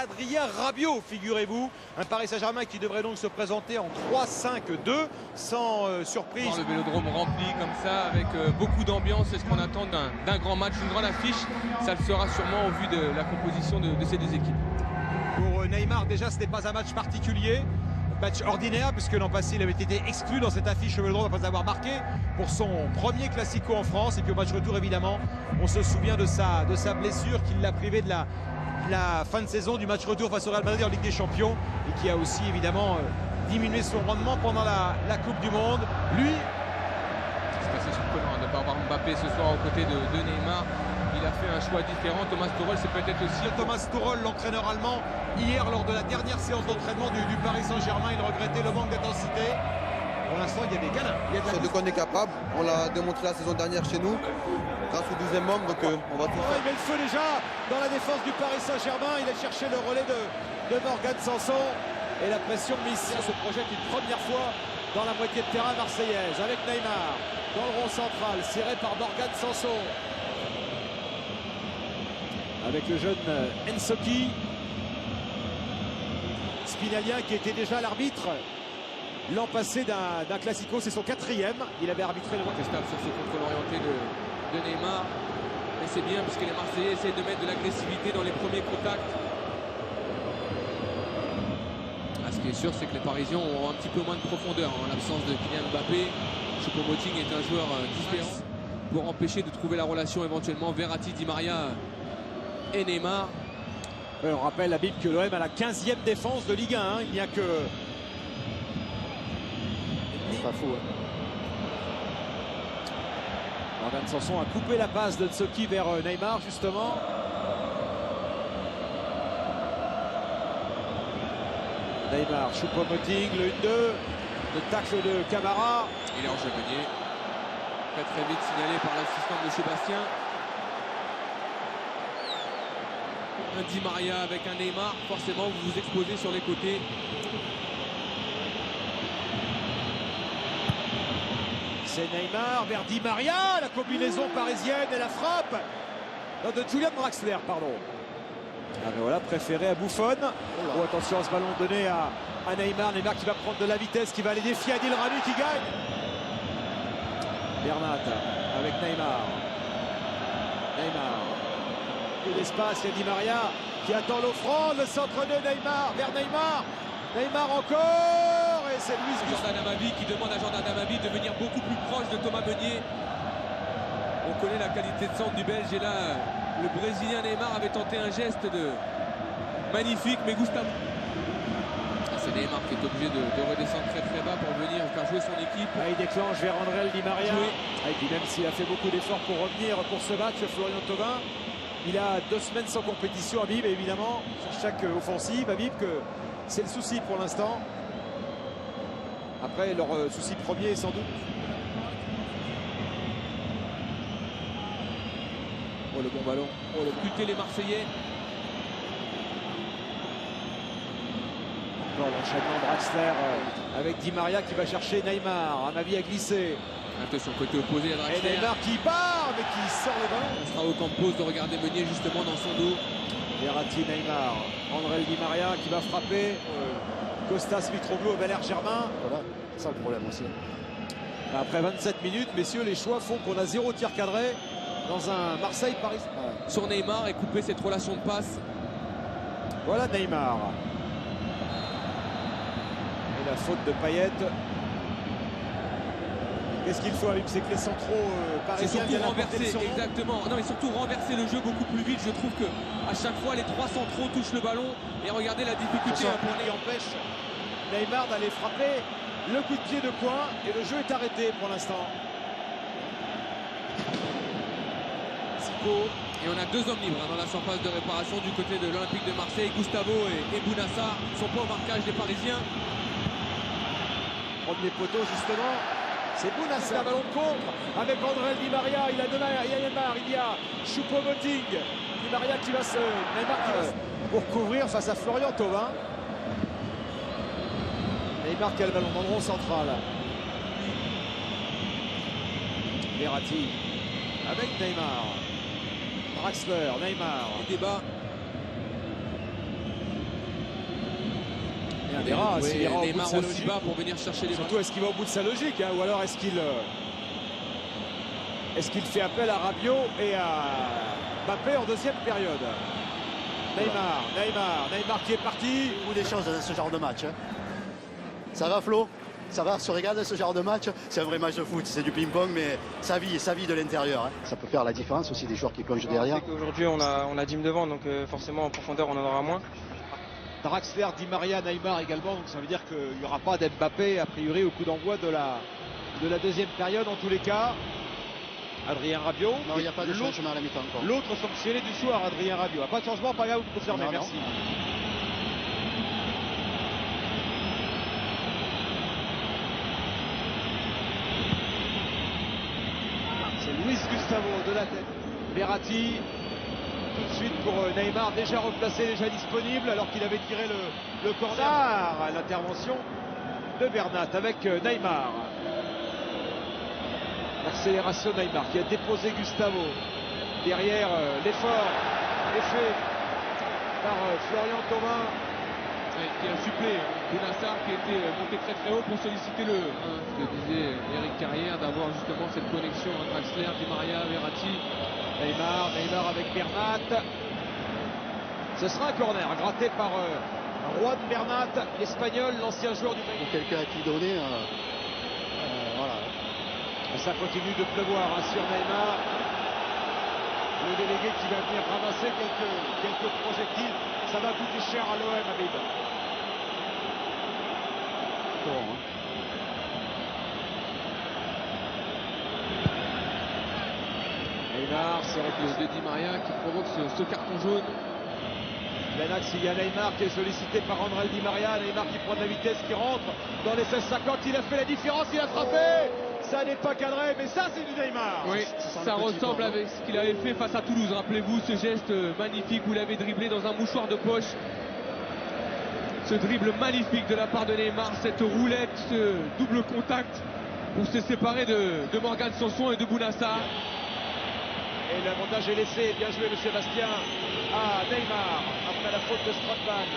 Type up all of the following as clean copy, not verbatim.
Adrien Rabiot, figurez-vous. Un Paris Saint-Germain qui devrait donc se présenter en 3-5-2, sans surprise. Voir le Vélodrome rempli comme ça, avec beaucoup d'ambiance, c'est ce qu'on attend d'un grand match, une grande affiche. Ça le sera sûrement au vu de la composition de ces deux équipes. Pour Neymar, déjà, ce n'est pas un match particulier. Match ordinaire, puisque l'an passé, il avait été exclu dans cette affiche au Vélodrome après avoir marqué pour son premier Classico en France. Et puis au match retour, évidemment, on se souvient de sa blessure qui l'a privé de la fin de saison du match retour face au Real Madrid en Ligue des Champions et qui a aussi, évidemment, diminué son rendement pendant la Coupe du Monde. Lui, c'est assez surprenant de ne pas avoir Mbappé ce soir aux côtés de Neymar. Il a fait un choix différent. Thomas Tuchel, c'est peut-être aussi... Thomas Tuchel, l'entraîneur allemand, hier lors de la dernière séance d'entraînement du Paris Saint-Germain, il regrettait le manque d'intensité. Pour l'instant, il y a des câlins. De quoi on est capable. On l'a démontré la saison dernière chez nous, grâce au 12e membre, donc on va tout faire. Il met le feu déjà dans la défense du Paris Saint-Germain. Il a cherché le relais de Morgan Sanson. Et la pression mise se projette une première fois dans la moitié de terrain marseillaise, avec Neymar dans le rond central, serré par Morgan Sanson. Avec le jeune Ensoki. Spinalien qui était déjà l'arbitre l'an passé d'un Classico, c'est son 4e. Il avait arbitré le contestable sur ce contrôle orienté de Neymar. Et c'est bien puisque les Marseillais essayent de mettre de l'agressivité dans les premiers contacts. Ce qui est sûr, c'est que les Parisiens ont un petit peu moins de profondeur en l'absence de Kylian Mbappé. Choupo-Moting est un joueur différent pour empêcher de trouver la relation éventuellement Verratti, Di Maria et Neymar. On rappelle à Bib que l'OM a la 15e défense de Ligue 1. Il n'y a que... C'est pas fou. Morgan Sanson a coupé la passe de Nsoki vers Neymar, justement. Neymar, Choupo-Moting, le 1-2. Le tacle de Camara. Il est en Meunier. Très vite signalé par l'assistant de Sébastien. Un Di Maria avec un Neymar, forcément vous vous exposez sur les côtés. C'est Neymar vers Di Maria, la combinaison parisienne et la frappe de Julian Draxler, pardon. Ah ben voilà, préféré à Buffon. Oh, attention à ce ballon donné à Neymar. Neymar qui va prendre de la vitesse, qui va aller défier Adil Rami qui gagne. Bernat avec Neymar. L'espace, il y a Di Maria qui attend l'offrande, le centre de Neymar vers Neymar. Neymar encore, et c'est Luis Jordan Amavi qui demande à Jordan Amavi de venir beaucoup plus proche de Thomas Meunier. On connaît la qualité de centre du Belge et là le Brésilien Neymar avait tenté un geste magnifique, mais Gustavo. C'est Neymar qui est obligé de redescendre très bas pour venir faire jouer son équipe. Il déclenche vers André Di Maria. Et puis même s'il a fait beaucoup d'efforts pour revenir pour ce match, Florian Thauvin, il a 2 semaines sans compétition à Bib, et évidemment, sur chaque offensive à Bib, que c'est le souci pour l'instant. Après, leur souci premier, sans doute. Oh, le bon ballon. Oh, le buté les Marseillais. L'enchaînement de Draxler avec Di Maria qui va chercher Neymar. Amavi a glissé. Attention, côté opposé à Draxler. Et Neymar qui part, mais qui sort le ballon. On sera au camp de pause de regarder Meunier justement dans son dos. Verratti, Neymar. André Di Maria qui va frapper. Costas Mitroglou au Bel Air Germain. Voilà, c'est ça le problème aussi. Après 27 minutes, messieurs, les choix font qu'on a 0 tir cadré dans un Marseille-Paris. Sur Neymar et couper cette relation de passe. Voilà Neymar. Et la faute de Payet. Qu'est-ce qu'il faut avec, c'est que les centraux parisiens viennent renverser, exactement. Non, mais surtout renverser le jeu beaucoup plus vite. Je trouve que à chaque fois les 3 centraux touchent le ballon et regardez la difficulté pour qui empêche Neymar d'aller frapper le coup de pied de coin et le jeu est arrêté pour l'instant. Zico. Et on a 2 hommes libres dans la surface de réparation du côté de l'Olympique de Marseille. Gustavo et Bounassar ne sont pas au marquage des Parisiens. Premier poteau justement. C'est Bounassar, ballon de contre avec André Di Maria. Il y a Neymar, il y a Choupo-Moting. Di Maria qui va se... Neymar qui va pour couvrir face à Florian Thauvin. Neymar qui a le ballon dans le rond central. Verratti avec Neymar. Draxler, Neymar. Le débat. On verra s'il ira au bout de Neymar sa aussi logique. bas pour venir chercher les Surtout, est-ce qu'il va au bout de sa logique, hein, ou alors est-ce qu'il fait appel à Rabiot et à Mbappé en deuxième période? Neymar qui est parti. Beaucoup des choses dans ce genre de match. Ça va Flo? Ça va, se regarde ce genre de match? C'est un vrai match de foot, c'est du ping-pong, mais ça vit de l'intérieur. Ça peut faire la différence aussi des joueurs qui plongent derrière. Aujourd'hui, on a 10 devant, donc forcément en profondeur, on en aura moins. Draxler, Di Maria, Neymar également, donc ça veut dire qu'il n'y aura pas d'Mbappé a priori au coup d'envoi de la deuxième période en tous les cas. Adrien Rabiot. Non, il n'y a pas de changement à la mi-temps encore. L'autre sanctionné du soir, Adrien Rabiot. Pas de changement, pas grave, vous confirmez, Non, merci. C'est Luis Gustavo de la tête. Verratti, tout de suite pour Neymar, déjà replacé, déjà disponible, alors qu'il avait tiré le corner. À l'intervention de Bernat avec Neymar. L'accélération Neymar qui a déposé Gustavo. Derrière, l'effort est fait par Florian Thauvin. Qui a supplé Bounassar qui était monté très très haut pour solliciter ce que disait Eric Carrière, d'avoir justement cette connexion entre Draxler, Di Maria, Verratti. Neymar avec Bernat. Ce sera un corner gratté par Juan Bernat, l'Espagnol, l'ancien joueur du Pour Bayern. quelqu'un à qui donner, voilà. Et ça continue de pleuvoir sur Neymar. Le délégué qui va venir ramasser quelques projectiles. Ça va coûter cher à l'OM, Habib. Neymar, c'est De Di Maria qui provoque ce carton jaune. plein axe, il y a Neymar qui est sollicité par André Di Maria. Neymar qui prend de la vitesse, qui rentre dans les 16-50. Il a fait la différence, il a frappé. Ça n'est pas cadré, mais ça c'est du Neymar. Oui, ça ressemble avec ce qu'il avait fait face à Toulouse. Rappelez-vous ce geste magnifique où il avait dribblé dans un mouchoir de poche. Ce dribble magnifique de la part de Neymar, cette roulette, ce double contact pour se séparer de Morgan Sanson et de Bounassar. Et l'avantage est laissé, bien joué de Sébastien à Neymar après la faute de Stratman.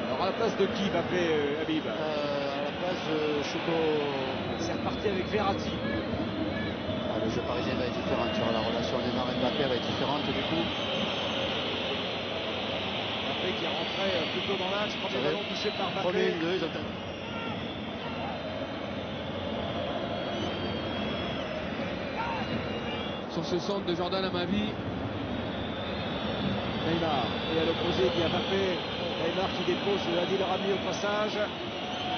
Alors à la place de qui Mbappé, Habib? À la place de Chouko. C'est reparti avec Verratti. Le jeu parisien va être différent, tu vois, la relation Neymar-Mbappé va être différente du coup. Mbappé qui est rentré plus tôt dans l'axe, premier ballon touché par Premier, Mbappé. deux, ils ont... Sur ce centre de Jordan Amavi. Neymar, et à l'opposé il y a Mbappé. Neymar qui dépose Adil Rami au passage.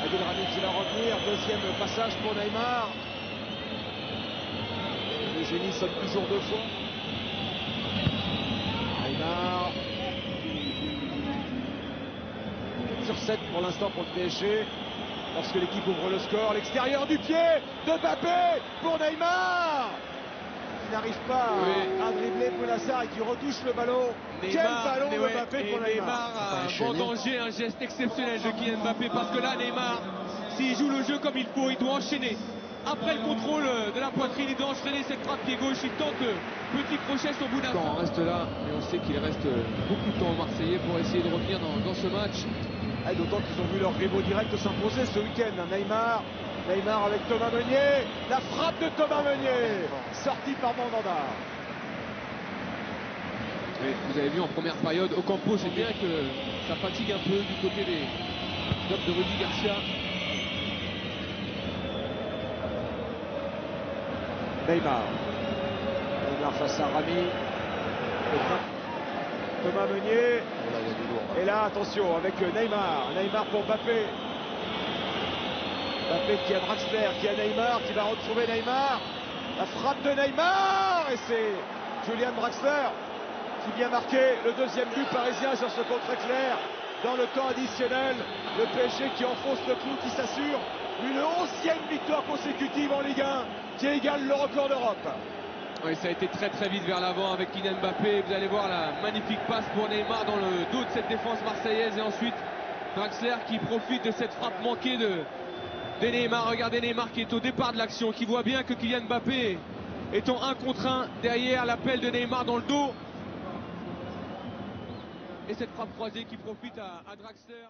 Adil Rami qui va revenir, deuxième passage pour Neymar. Le génie sonne toujours deux fois. Neymar. Sur 7 pour l'instant pour le PSG. Lorsque l'équipe ouvre le score, l'extérieur du pied de Mbappé pour Neymar. Il n'arrive pas à dribbler Bounassar et qui retouche le ballon. Quel ballon de Mbappé pour Neymar. A vendangé un geste exceptionnel de Kylian Mbappé parce que là Neymar, s'il joue le jeu comme il faut, il doit enchaîner. Après le contrôle de la poitrine, il doit enchaîner cette frappe pied gauche. Il tente petit crochet sur Bounassar. On reste là, mais on sait qu'il reste beaucoup de temps aux Marseillais pour essayer de revenir dans ce match. D'autant qu'ils ont vu leur rivaux direct s'imposer ce week-end. Neymar avec Thomas Meunier. La frappe de Thomas Meunier, sortie par Mandanda. Vous avez vu en première période, Ocampo, c'est bien que ça fatigue un peu du côté des hommes de Rudy Garcia. Neymar face à Rami. Thomas Meunier. Et là, attention, avec Neymar pour Mbappé. Mbappé qui a Draxler, qui a Neymar, qui va retrouver Neymar. La frappe de Neymar. Et c'est Julian Draxler qui vient marquer le deuxième but parisien sur ce contre éclair. Dans le temps additionnel, le PSG qui enfonce le clou, qui s'assure une 11e victoire consécutive en Ligue 1, qui égale le record d'Europe. Oui, ça a été très très vite vers l'avant avec Kylian Mbappé. Vous allez voir la magnifique passe pour Neymar dans le dos de cette défense marseillaise. Et ensuite, Draxler qui profite de cette frappe manquée de Neymar. Regardez Neymar qui est au départ de l'action, qui voit bien que Kylian Mbappé est en 1 contre 1 derrière l'appel de Neymar dans le dos. Et cette frappe croisée qui profite à Draxler.